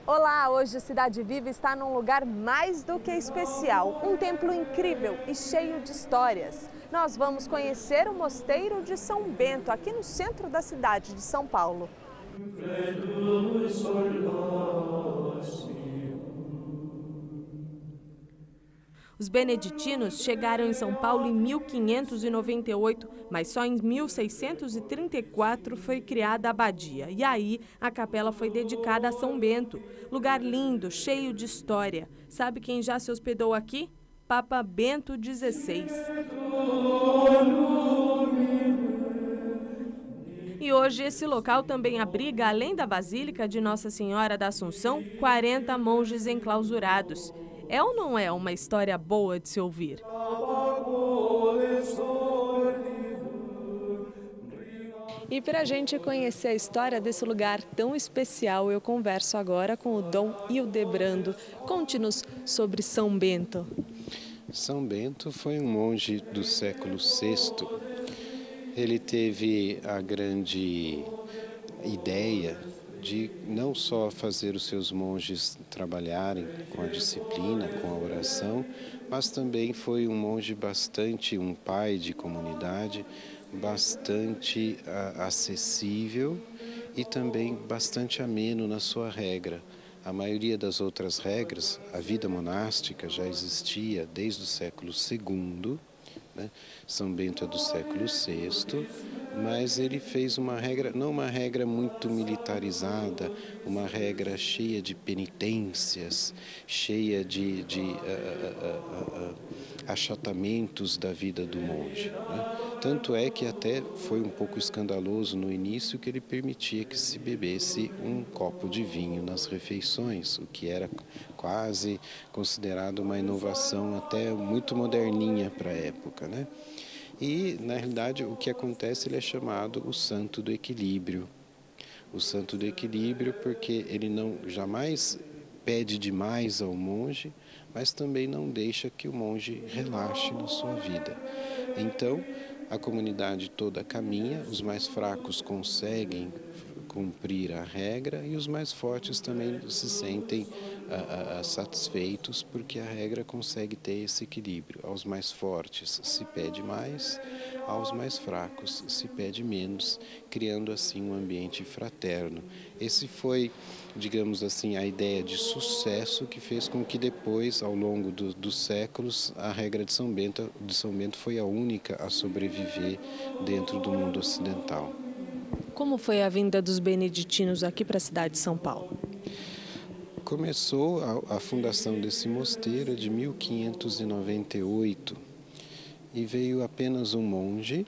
Olá, hoje a Cidade Viva está num lugar mais do que especial, um templo incrível e cheio de histórias. Nós vamos conhecer o Mosteiro de São Bento, aqui no centro da cidade de São Paulo. Os beneditinos chegaram em São Paulo em 1598, mas só em 1634 foi criada a abadia. E aí a capela foi dedicada a São Bento. Lugar lindo, cheio de história. Sabe quem já se hospedou aqui? Papa Bento XVI. E hoje esse local também abriga, além da Basílica de Nossa Senhora da Assunção, 40 monges enclausurados. É ou não é uma história boa de se ouvir? E para a gente conhecer a história desse lugar tão especial, eu converso agora com o Dom Hildebrando. Conte-nos sobre São Bento. São Bento foi um monge do século VI. Ele teve a grande ideia de não só fazer os seus monges trabalharem com a disciplina, com a oração, mas também foi um monge um pai de comunidade, bastante acessível e também bastante ameno na sua regra. A maioria das outras regras, a vida monástica já existia desde o século II, né? São Bento é do século VI, mas ele fez uma regra, não uma regra muito militarizada, uma regra cheia de penitências, cheia de achatamentos da vida do monge, né? Tanto é que até foi um pouco escandaloso no início que ele permitia que se bebesse um copo de vinho nas refeições, o que era quase considerado uma inovação até muito moderninha para a época, né? E, na realidade, o que acontece, ele é chamado o santo do equilíbrio. O santo do equilíbrio porque ele não jamais pede demais ao monge, mas também não deixa que o monge relaxe na sua vida. Então, a comunidade toda caminha, os mais fracos conseguem cumprir a regra e os mais fortes também se sentem satisfeitos porque a regra consegue ter esse equilíbrio. Aos mais fortes se pede mais, aos mais fracos se pede menos, criando assim um ambiente fraterno. Esse foi, digamos assim, a ideia de sucesso que fez com que depois, ao longo dos séculos, a regra de São Bento foi a única a sobreviver dentro do mundo ocidental. Como foi a vinda dos beneditinos aqui para a cidade de São Paulo? Começou a fundação desse mosteiro de 1598 e veio apenas um monge,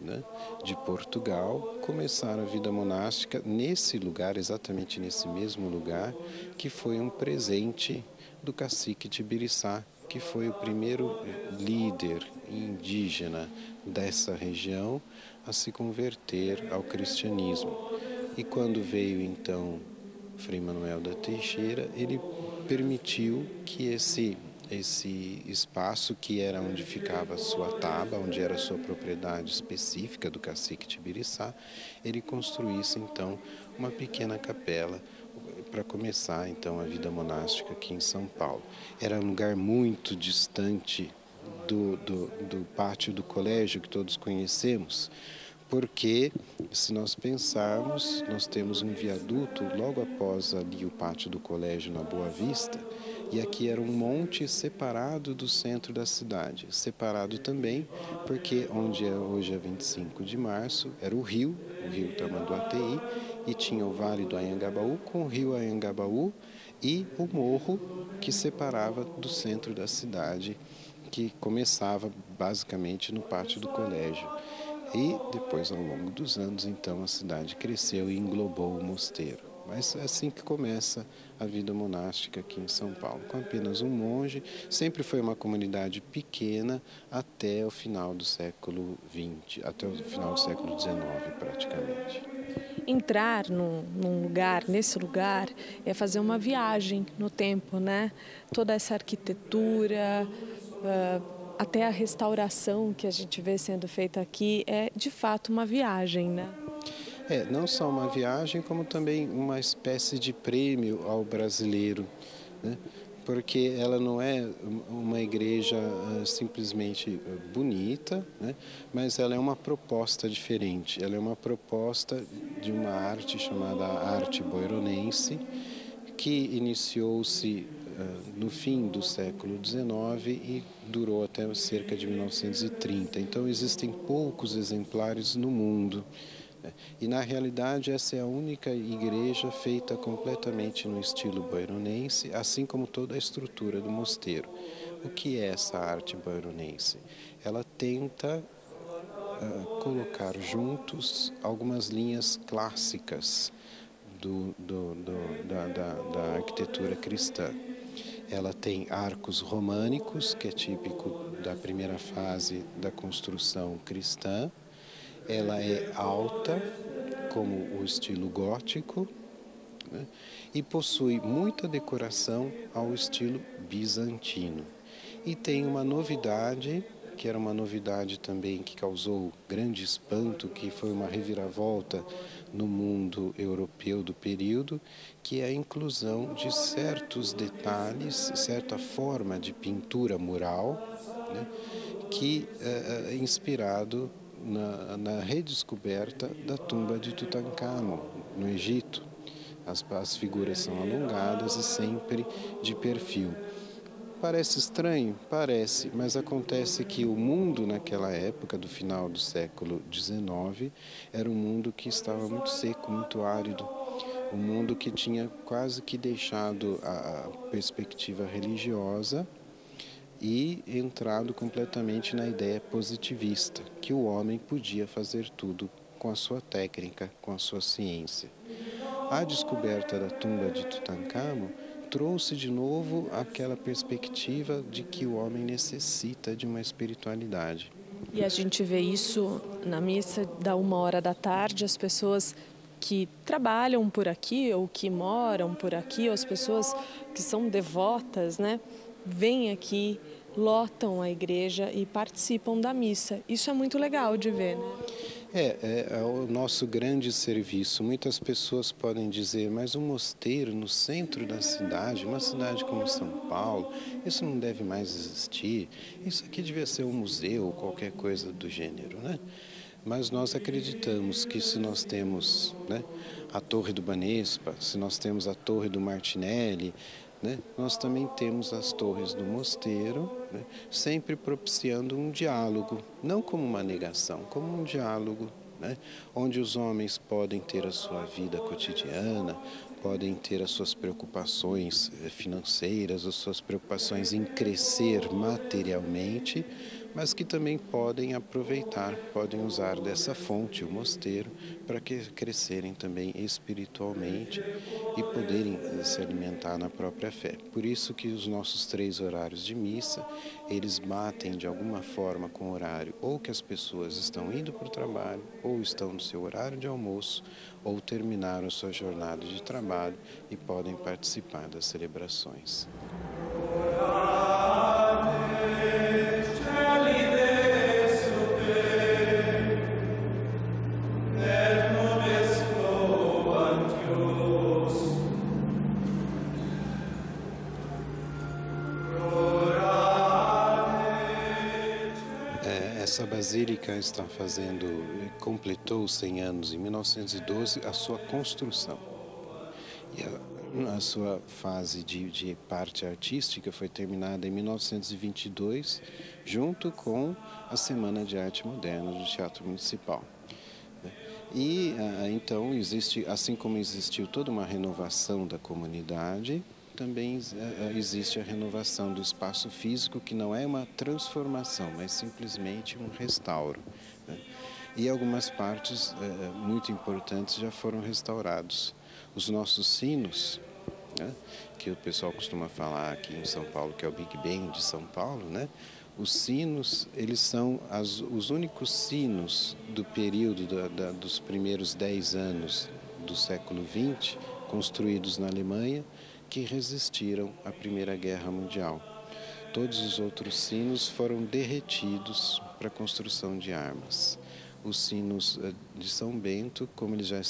né, de Portugal, começar a vida monástica nesse lugar, exatamente nesse mesmo lugar, que foi um presente do cacique Tibiriçá, que foi o primeiro líder indígena dessa região a se converter ao cristianismo. E quando veio então Frei Manuel da Teixeira, ele permitiu que esse espaço, que era onde ficava a sua taba, onde era a sua propriedade específica do cacique Tibiriçá, ele construísse então uma pequena capela para começar então a vida monástica aqui em São Paulo. Era um lugar muito distante do pátio do colégio que todos conhecemos, porque, se nós pensarmos, nós temos um viaduto logo após ali o pátio do colégio na Boa Vista, e aqui era um monte separado do centro da cidade, separado também porque onde hoje é 25 de março era o rio Tamanduateí, e tinha o Vale do Anhangabaú com o rio Anhangabaú e o morro que separava do centro da cidade, que começava basicamente no pátio do colégio. E depois, ao longo dos anos, então, a cidade cresceu e englobou o mosteiro. Mas é assim que começa a vida monástica aqui em São Paulo, com apenas um monge. Sempre foi uma comunidade pequena até o final do século XX, até o final do século XIX praticamente. Entrar num lugar, nesse lugar, é fazer uma viagem no tempo, né? Toda essa arquitetura, até a restauração que a gente vê sendo feita aqui é de fato uma viagem, né? Não só uma viagem, como também uma espécie de prêmio ao brasileiro, né? Porque ela não é uma igreja simplesmente bonita, né? Mas ela é uma proposta diferente. Ela é uma proposta de uma arte chamada arte boironense, que iniciou-se no fim do século XIX e durou até cerca de 1930. Então existem poucos exemplares no mundo. E na realidade essa é a única igreja feita completamente no estilo boironense, assim como toda a estrutura do mosteiro. O que é essa arte boironense? Ela tenta colocar juntos algumas linhas clássicas da arquitetura cristã. Ela tem arcos românicos, que é típico da primeira fase da construção cristã. Ela é alta, como o estilo gótico, né? E possui muita decoração ao estilo bizantino. E tem uma novidade, que era uma novidade também que causou grande espanto, que foi uma reviravolta no mundo europeu do período, que é a inclusão de certos detalhes, certa forma de pintura mural, né? Que é inspirado na redescoberta da tumba de Tutancâmon, no Egito. As figuras são alongadas e sempre de perfil. Parece estranho? Parece, mas acontece que o mundo naquela época, do final do século XIX, era um mundo que estava muito seco, muito árido. Um mundo que tinha quase que deixado a perspectiva religiosa e entrado completamente na ideia positivista, que o homem podia fazer tudo com a sua técnica, com a sua ciência. A descoberta da tumba de Tutancâmon trouxe de novo aquela perspectiva de que o homem necessita de uma espiritualidade. E a gente vê isso na missa da 1h da tarde, as pessoas que trabalham por aqui ou que moram por aqui, ou as pessoas que são devotas, né, vêm aqui, lotam a igreja e participam da missa. Isso é muito legal de ver, né? É o nosso grande serviço. Muitas pessoas podem dizer, mas um mosteiro no centro da cidade, uma cidade como São Paulo, isso não deve mais existir. Isso aqui devia ser um museu ou qualquer coisa do gênero, né? Mas nós acreditamos que se nós temos, né, a Torre do Banespa, se nós temos a Torre do Martinelli, né, nós também temos as torres do mosteiro, né, sempre propiciando um diálogo, não como uma negação, como um diálogo, né, onde os homens podem ter a sua vida cotidiana, podem ter as suas preocupações financeiras, as suas preocupações em crescer materialmente, mas que também podem aproveitar, podem usar dessa fonte, o mosteiro, para crescerem também espiritualmente e poderem se alimentar na própria fé. Por isso que os nossos 3 horários de missa, eles batem de alguma forma com o horário ou que as pessoas estão indo para o trabalho, ou estão no seu horário de almoço, ou terminaram a sua jornada de trabalho e podem participar das celebrações. Essa basílica completou 100 anos em 1912 a sua construção. E a sua fase de parte artística foi terminada em 1922, junto com a Semana de Arte Moderna do Teatro Municipal. E então existe, assim como existiu toda uma renovação da comunidade, também existe a renovação do espaço físico, que não é uma transformação, mas simplesmente um restauro, né? e algumas partes muito importantes já foram restaurados. Os nossos sinos, né, que o pessoal costuma falar aqui em São Paulo, que é o Big Ben de São Paulo, né? Os sinos, eles são os únicos sinos do período dos primeiros 10 anos do século XX, construídos na Alemanha, que resistiram à Primeira Guerra Mundial. Todos os outros sinos foram derretidos para a construção de armas. Os sinos de São Bento, como eles já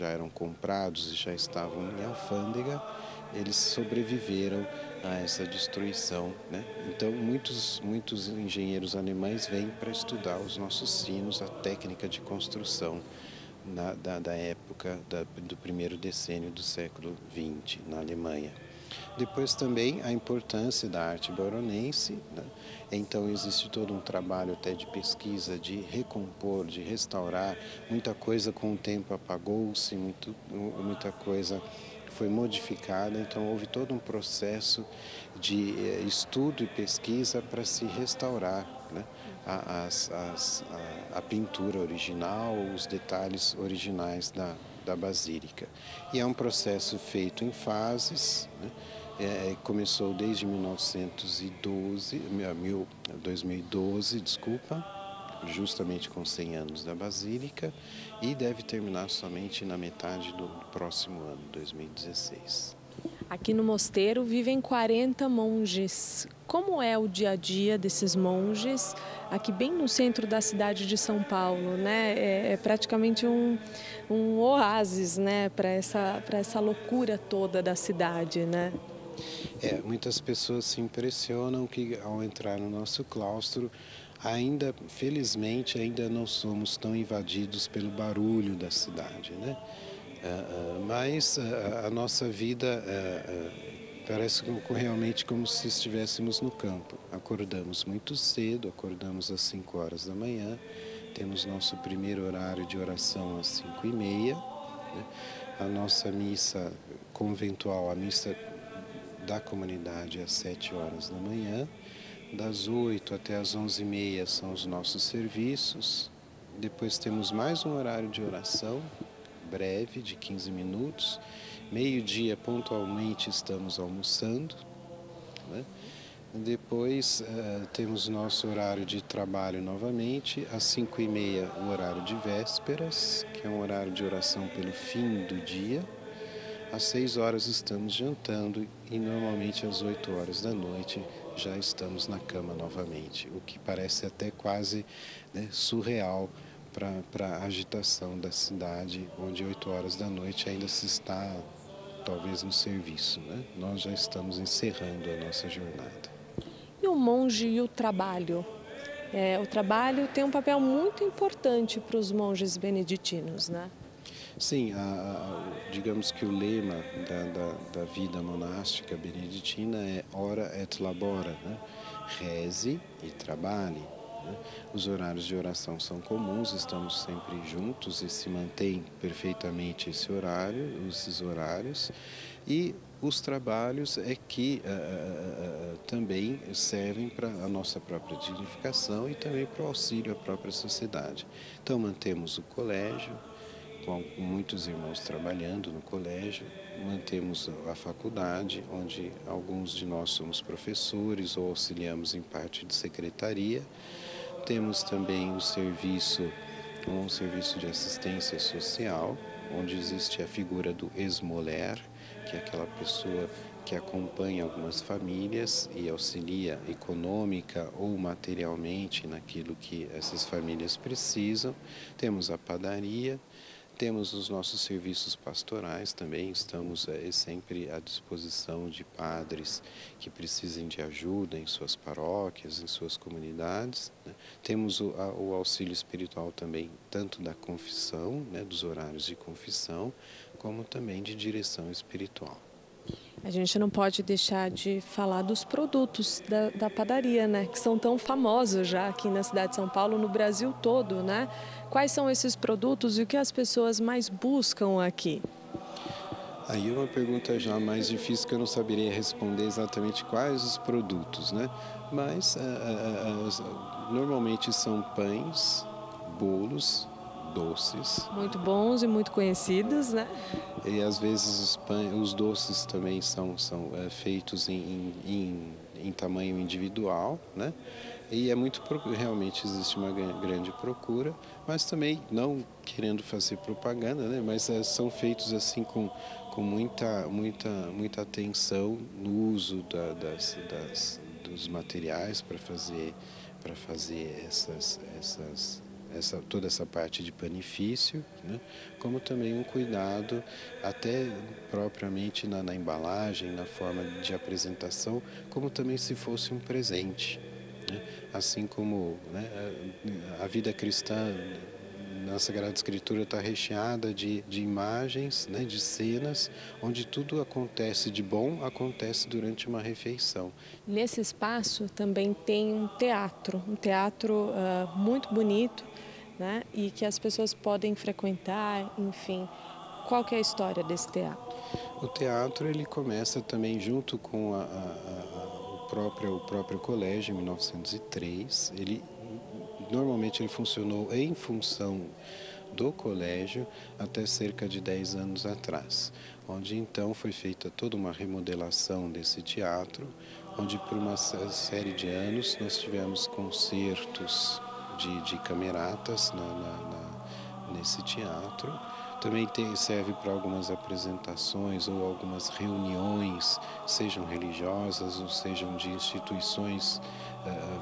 eram comprados e já estavam em alfândega, eles sobreviveram a essa destruição, né? Então, muitos engenheiros alemães vêm para estudar os nossos sinos, a técnica de construção da época do primeiro decênio do século XX na Alemanha. Depois também a importância da arte bauronense, né? Então existe todo um trabalho até de pesquisa, de recompor, de restaurar. Muita coisa com o tempo apagou-se, muita coisa foi modificada, então houve todo um processo de estudo e pesquisa para se restaurar, né, a pintura original, os detalhes originais da basílica. E é um processo feito em fases, né? Começou desde 2012, justamente com 100 anos da Basílica, e deve terminar somente na metade do próximo ano, 2016. Aqui no mosteiro vivem 40 monges. Como é o dia a dia desses monges aqui bem no centro da cidade de São Paulo, né? É praticamente um oásis, né, para essa loucura toda da cidade, né? Muitas pessoas se impressionam que ao entrar no nosso claustro, felizmente, ainda não somos tão invadidos pelo barulho da cidade, né? Mas a nossa vida parece realmente como se estivéssemos no campo. Acordamos muito cedo, acordamos às 5 horas da manhã, temos nosso primeiro horário de oração às 5h30, né? A nossa missa conventual, a missa da comunidade às 7 horas da manhã, das 8 até as 11h30 são os nossos serviços, depois temos mais um horário de oração, breve, de 15 minutos, meio-dia pontualmente estamos almoçando, né? Depois temos nosso horário de trabalho novamente, às 5h30 o horário de vésperas, que é um horário de oração pelo fim do dia. Às 6 horas estamos jantando e normalmente às 8 horas da noite já estamos na cama novamente, o que parece até quase, né, surreal para a agitação da cidade, onde 8 horas da noite ainda se está talvez no serviço, né? Nós já estamos encerrando a nossa jornada. E o monge e o trabalho? O trabalho tem um papel muito importante para os monges beneditinos, né? Sim, digamos que o lema da vida monástica beneditina é ora et labora, né? Reze e trabalhe, né? Os horários de oração são comuns, estamos sempre juntos e se mantém perfeitamente esses horários, e os trabalhos é que também servem para a nossa própria dignificação e também para o auxílio à própria sociedade. Então mantemos o colégio, com muitos irmãos trabalhando no colégio, mantemos a faculdade, onde alguns de nós somos professores ou auxiliamos em parte de secretaria. Temos também um serviço de assistência social, onde existe a figura do esmoler, que é aquela pessoa que acompanha algumas famílias e auxilia econômica ou materialmente naquilo que essas famílias precisam. Temos a padaria. Temos os nossos serviços pastorais também, estamos sempre à disposição de padres que precisem de ajuda em suas paróquias, em suas comunidades, né? Temos o auxílio espiritual também, tanto da confissão, né, dos horários de confissão, como também de direção espiritual. A gente não pode deixar de falar dos produtos da padaria, né? Que são tão famosos já aqui na cidade de São Paulo, no Brasil todo, né? Quais são esses produtos e o que as pessoas mais buscam aqui? Aí é uma pergunta já mais difícil, que eu não saberia responder exatamente quais os produtos, né? Mas normalmente são pães, bolos doces. Muito bons e muito conhecidos, né? E às vezes os doces também são feitos em tamanho individual, né? E realmente existe uma grande procura, mas também não querendo fazer propaganda, né? Mas são feitos assim com muita atenção no uso dos materiais para fazer toda essa parte de panifício, né? Como também um cuidado até propriamente na embalagem, na forma de apresentação, como também se fosse um presente, né? Assim como, né, a vida cristã na Sagrada Escritura está recheada de imagens, né, de cenas, onde tudo acontece de bom, acontece durante uma refeição. Nesse espaço também tem um teatro muito bonito, né, e que as pessoas podem frequentar, enfim. Qual que é a história desse teatro? O teatro ele começa também junto com o próprio colégio, em 1903. Normalmente ele funcionou em função do colégio até cerca de 10 anos atrás, onde então foi feita toda uma remodelação desse teatro, onde por uma série de anos nós tivemos concertos de cameratas nesse teatro. Também serve para algumas apresentações ou algumas reuniões, sejam religiosas ou sejam de instituições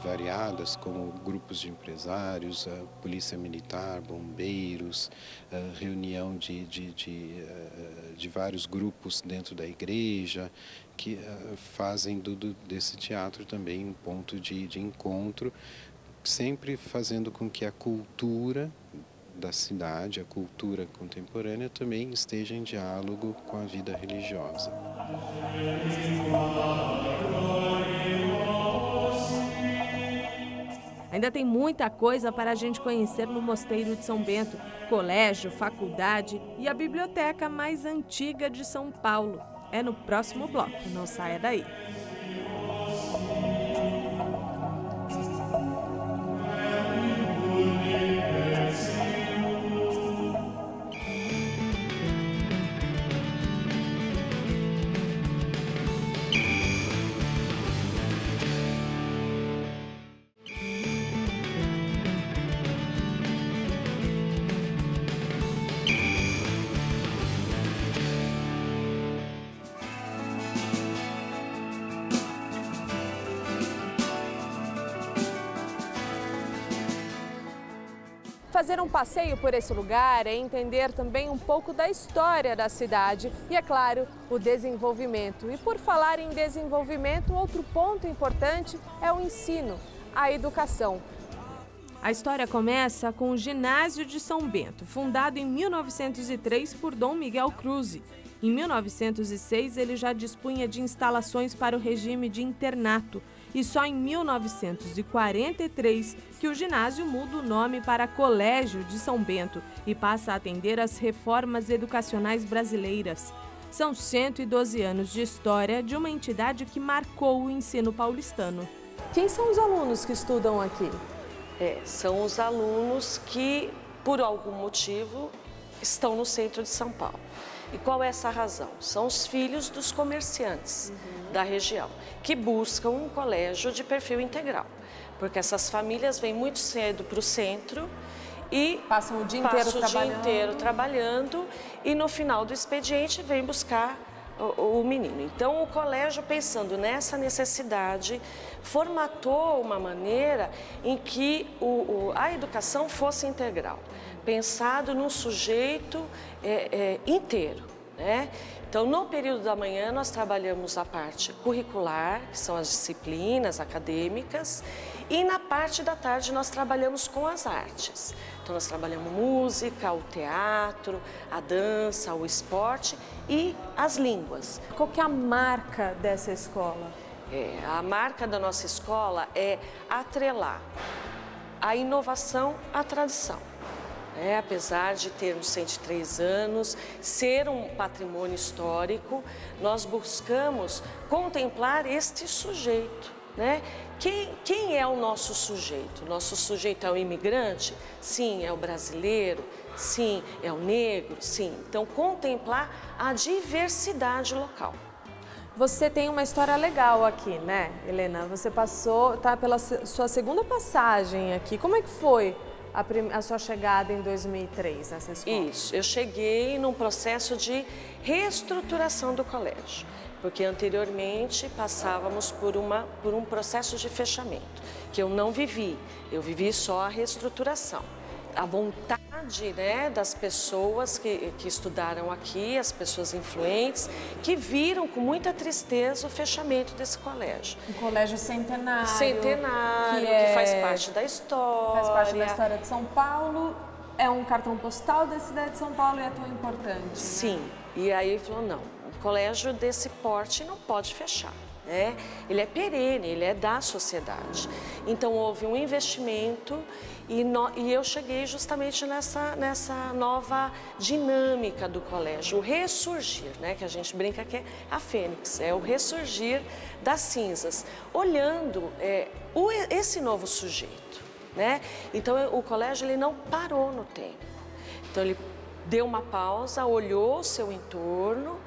variadas, como grupos de empresários, polícia militar, bombeiros, reunião de vários grupos dentro da igreja, que fazem desse teatro também um ponto de encontro, sempre fazendo com que a cultura da cidade, a cultura contemporânea, também esteja em diálogo com a vida religiosa. Ainda tem muita coisa para a gente conhecer no Mosteiro de São Bento, colégio, faculdade e a biblioteca mais antiga de São Paulo. É no próximo bloco, não saia daí. Fazer um passeio por esse lugar é entender também um pouco da história da cidade e, é claro, o desenvolvimento. E por falar em desenvolvimento, outro ponto importante é o ensino, a educação. A história começa com o Ginásio de São Bento, fundado em 1903 por Dom Miguel Cruz. Em 1906, ele já dispunha de instalações para o regime de internato. E só em 1943 que o ginásio muda o nome para Colégio de São Bento e passa a atender às reformas educacionais brasileiras. São 112 anos de história de uma entidade que marcou o ensino paulistano. Quem são os alunos que estudam aqui? São os alunos que, por algum motivo, estão no centro de São Paulo. E qual é essa razão? São os filhos dos comerciantes da região, que buscam um colégio de perfil integral, porque essas famílias vêm muito cedo para o centro e passam o dia inteiro trabalhando e no final do expediente vêm buscar o menino. Então o colégio, pensando nessa necessidade, formatou uma maneira em que a educação fosse integral, pensado num sujeito inteiro, né? Então, no período da manhã, nós trabalhamos a parte curricular, que são as disciplinas acadêmicas, e na parte da tarde nós trabalhamos com as artes. Então, nós trabalhamos música, o teatro, a dança, o esporte e as línguas. Qual que é a marca dessa escola? A marca da nossa escola é atrelar a inovação à tradição. Apesar de termos 103 anos, ser um patrimônio histórico, nós buscamos contemplar este sujeito, né? Quem é o nosso sujeito? Nosso sujeito é o imigrante? Sim. É o brasileiro? Sim. É o negro? Sim. Então, contemplar a diversidade local. Você tem uma história legal aqui, né, Helena? Você tá pela sua segunda passagem aqui. Como é que foi a sua chegada em 2003 nessa escola? Isso, eu cheguei num processo de reestruturação do colégio, porque anteriormente passávamos por um processo de fechamento, que eu não vivi, eu vivi só a reestruturação. A vontade, né, das pessoas que estudaram aqui, as pessoas influentes, que viram com muita tristeza o fechamento desse colégio. Um colégio centenário. Centenário, que faz parte da história. Faz parte da história de São Paulo, é um cartão postal da cidade de São Paulo e é tão importante. Sim, né? E aí ele falou, não, um colégio desse porte não pode fechar. Né? Ele é perene, ele é da sociedade. Então houve um investimento e eu cheguei justamente nessa nova dinâmica do colégio, o ressurgir, né? Que a gente brinca que é a fênix, é o ressurgir das cinzas, olhando esse novo sujeito. Né? Então o colégio ele não parou no tempo, então ele deu uma pausa, olhou o seu entorno,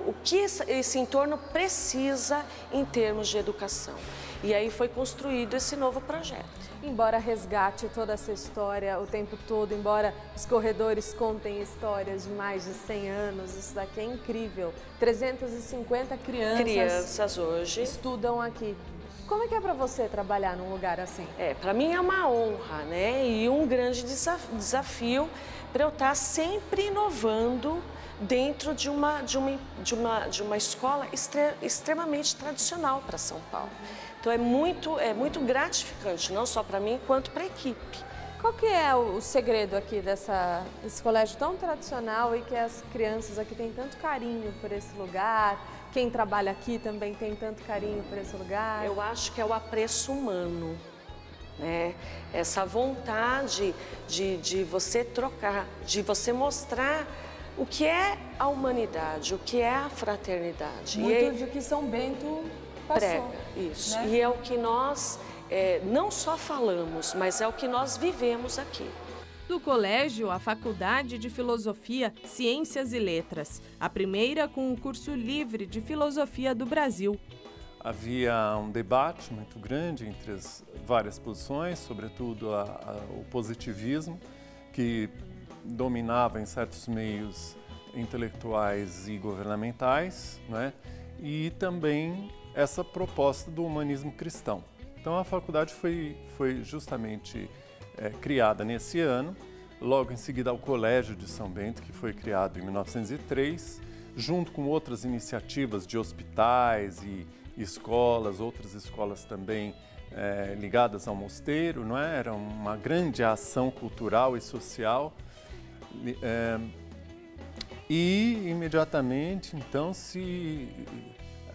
o que esse entorno precisa em termos de educação. E aí foi construído esse novo projeto. Embora resgate toda essa história o tempo todo, embora os corredores contem histórias de mais de 100 anos, isso daqui é incrível. 350 crianças hoje estudam aqui. Como é que é para você trabalhar num lugar assim? Para mim é uma honra, né? E um grande desafio para eu estar sempre inovando dentro de uma escola extremamente tradicional para São Paulo. Então é muito gratificante, não só para mim, quanto para a equipe. Qual que é o segredo aqui desse colégio tão tradicional e que as crianças aqui têm tanto carinho por esse lugar? Quem trabalha aqui também tem tanto carinho por esse lugar? Eu acho que é o apreço humano, né? Essa vontade de você trocar, de você mostrar o que é a humanidade, o que é a fraternidade. Muito do que São Bento passou. Prega, isso. Né? E é o que nós não só falamos, mas é o que nós vivemos aqui. Do colégio, a Faculdade de Filosofia, Ciências e Letras, a primeira com o curso livre de Filosofia do Brasil. Havia um debate muito grande entre as várias posições, sobretudo o positivismo, que dominava em certos meios intelectuais e governamentais, né? E também essa proposta do humanismo cristão. Então a faculdade foi justamente criada nesse ano, logo em seguida ao Colégio de São Bento, que foi criado em 1903, junto com outras iniciativas de hospitais e escolas, outras escolas também ligadas ao mosteiro, não é? Era uma grande ação cultural e social. E imediatamente então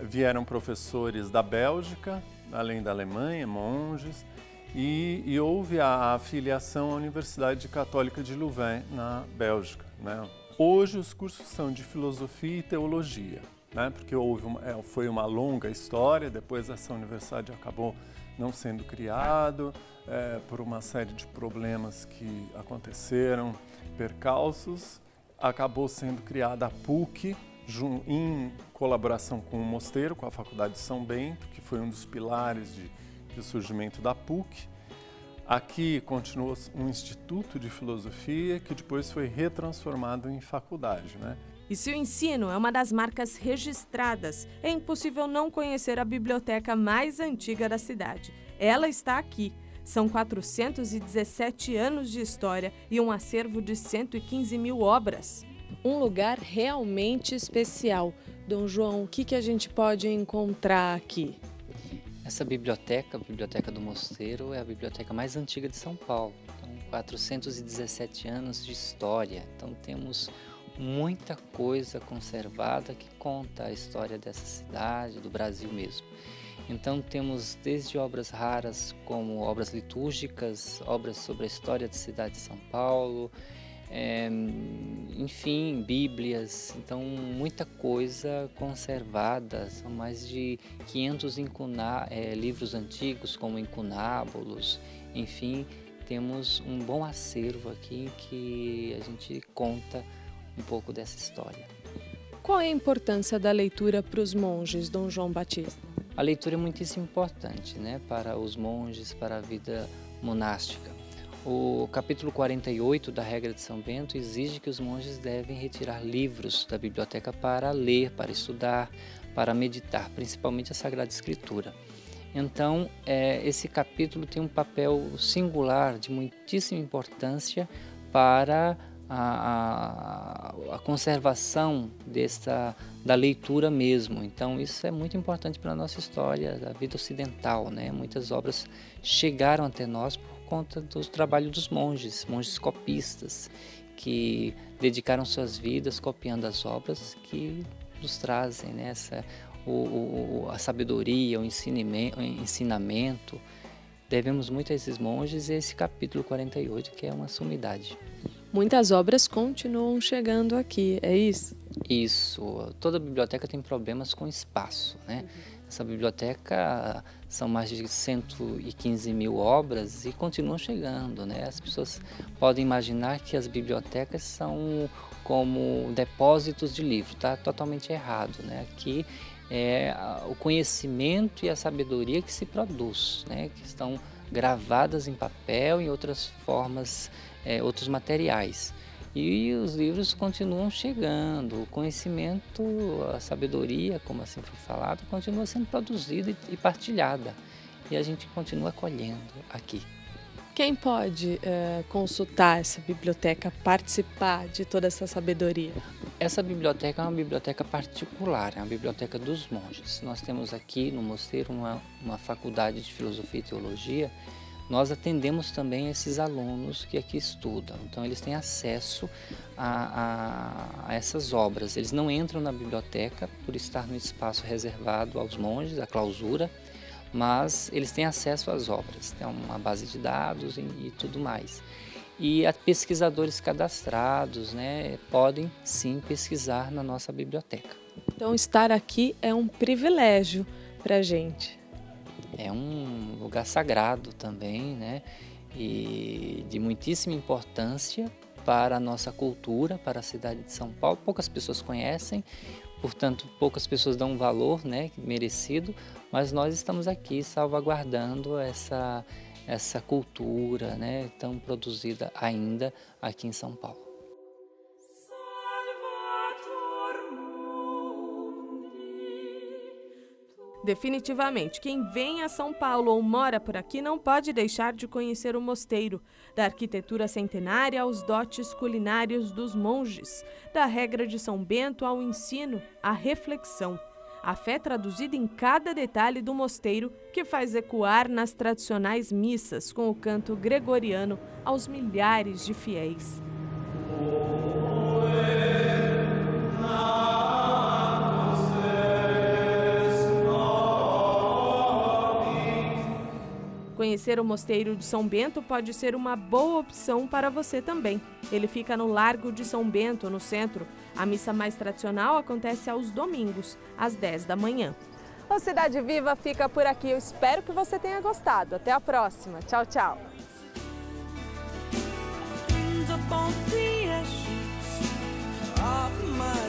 vieram professores da Bélgica, além da Alemanha, monges, e houve a afiliação à Universidade Católica de Louvain, na Bélgica, né? Hoje os cursos são de filosofia e teologia, né? Porque foi uma longa história, depois essa universidade acabou não sendo criada por uma série de problemas que aconteceram, percalços. Acabou sendo criada a PUC, em colaboração com o mosteiro, com a Faculdade de São Bento, que foi um dos pilares de surgimento da PUC. Aqui continuou um instituto de filosofia que depois foi retransformado em faculdade, né? E se o ensino é uma das marcas registradas, é impossível não conhecer a biblioteca mais antiga da cidade. Ela está aqui. São 417 anos de história e um acervo de 115 mil obras. Um lugar realmente especial. Dom João, o que a gente pode encontrar aqui? Essa biblioteca, a Biblioteca do Mosteiro, é a biblioteca mais antiga de São Paulo. Então, 417 anos de história. Então, temos muita coisa conservada que conta a história dessa cidade, do Brasil mesmo. Então temos desde obras raras como obras litúrgicas, obras sobre a história da cidade de São Paulo, enfim, bíblias, então muita coisa conservada, são mais de 500 livros antigos, como incunábulos, enfim, temos um bom acervo aqui que a gente conta um pouco dessa história. Qual é a importância da leitura para os monges, Dom João Batista? A leitura é muitíssimo importante, né, para os monges, para a vida monástica. O capítulo 48 da Regra de São Bento exige que os monges devem retirar livros da biblioteca para ler, para estudar, para meditar, principalmente a Sagrada Escritura. Então, esse capítulo tem um papel singular, de muitíssima importância para a conservação da leitura mesmo. Então, isso é muito importante para a nossa história, da vida ocidental, né? Muitas obras chegaram até nós por conta do trabalho dos monges copistas, que dedicaram suas vidas copiando as obras que nos trazem, né, a sabedoria, o ensinamento. Devemos muito a esses monges e a esse capítulo 48, que é uma sumidade. Muitas obras continuam chegando aqui, é isso? Isso. Toda biblioteca tem problemas com espaço, né? Essa biblioteca são mais de 115 mil obras e continuam chegando, né? As pessoas podem imaginar que as bibliotecas são como depósitos de livro, tá? Totalmente errado, né? Aqui é o conhecimento e a sabedoria que se produz, né? Que estão gravadas em papel e em outras formas, outros materiais. E os livros continuam chegando, o conhecimento, a sabedoria, como assim foi falado, continua sendo produzida e partilhada. E a gente continua colhendo aqui. Quem pode consultar essa biblioteca, participar de toda essa sabedoria? Essa biblioteca é uma biblioteca particular, é uma biblioteca dos monges. Nós temos aqui no mosteiro uma faculdade de filosofia e teologia. Nós atendemos também esses alunos que aqui estudam, então eles têm acesso a essas obras. Eles não entram na biblioteca por estar no espaço reservado aos monges, a clausura, mas eles têm acesso às obras, tem uma base de dados e tudo mais. E pesquisadores cadastrados, né, podem sim pesquisar na nossa biblioteca. Então estar aqui é um privilégio para a gente. É um lugar sagrado também, né? E de muitíssima importância para a nossa cultura, para a cidade de São Paulo. Poucas pessoas conhecem, portanto, poucas pessoas dão um valor, né, merecido, mas nós estamos aqui salvaguardando essa cultura, né, tão produzida ainda aqui em São Paulo. Definitivamente, quem vem a São Paulo ou mora por aqui não pode deixar de conhecer o mosteiro, da arquitetura centenária aos dotes culinários dos monges, da regra de São Bento ao ensino, à reflexão. A fé traduzida em cada detalhe do mosteiro, que faz ecoar nas tradicionais missas com o canto gregoriano aos milhares de fiéis. Conhecer o Mosteiro de São Bento pode ser uma boa opção para você também. Ele fica no Largo de São Bento, no centro. A missa mais tradicional acontece aos domingos, às 10 da manhã. O Cidade Viva fica por aqui. Eu espero que você tenha gostado. Até a próxima. Tchau, tchau. Of my